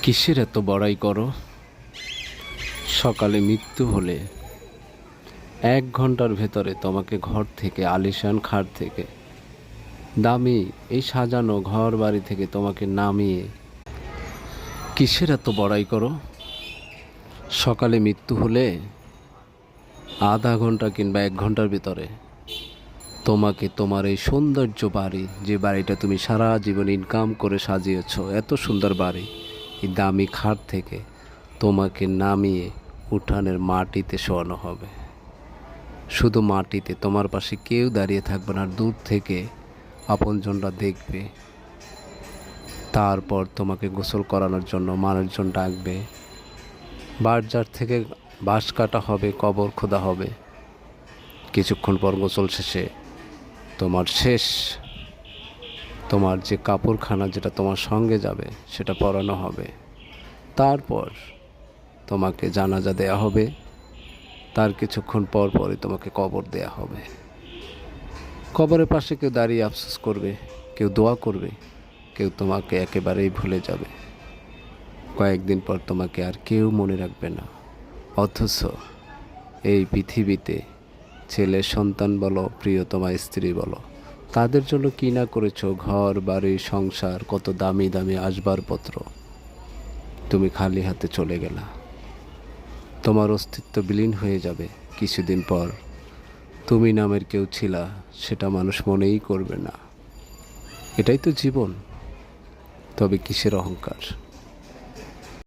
কিসের এত বড়াই করো? সকালে মৃত্যু হলে 1 ঘন্টার ভেতরে তোমাকে ঘর থেকে, আলিশান খাট থেকে, দামি এই সাজানো ঘর বাড়ি থেকে তোমাকে নামিয়ে কিসের এত বড়াই করো? সকালে মৃত্যু হলে আধা ঘন্টা কিংবা 1 ঘন্টার ভিতরে তোমাকে তোমার এই সৌন্দর্য বাড়ি, যে বাড়িটা তুমি সারা জীবন ইনকাম করে সাজিয়েছ, এত সুন্দর বাড়ি, এই দামি খাট থেকে তোমাকে নামিয়ে উঠানের মাটিতে শোয়ানো হবে। শুধু মাটিতে, তোমার পাশে কেউ দাঁড়িয়ে থাকবে না, দূর থেকে আপনজনরা দেখবে। তারপর তোমাকে গোসল করানোর জন্য মানুষজন ডাকবে, বাজার থেকে বাঁশ কাটা হবে, কবর খোদা হবে। কিছুক্ষণ পর গোসল শেষে তোমার তোমার যে কাপড়খানা যেটা তোমার সঙ্গে যাবে সেটা পরানো হবে। তারপর তোমাকে জানাজা দেয়া হবে। তার কিছুক্ষণ পর পরই তোমাকে কবর দেয়া হবে। কবরের পাশে কেউ দাঁড়িয়ে আফসোস করবে, কেউ দোয়া করবে, কেউ তোমাকে একেবারেই ভুলে যাবে। কয়েকদিন পর তোমাকে আর কেউ মনে রাখবে না। অথচ এই পৃথিবীতে ছেলে সন্তান বলো, প্রিয়তমা স্ত্রী বলো, তাদের জন্য কি না করেছো, ঘর বাড়ি সংসার, কত দামি দামি আসবাবপত্র। তুমি খালি হাতে চলে গেলা। তোমার অস্তিত্ব বিলীন হয়ে যাবে। কিছুদিন পর তুমি নামের কেউ ছিলা সেটা মানুষ মনেই করবে না। এটাই তো জীবন। তবে কিসের অহংকার?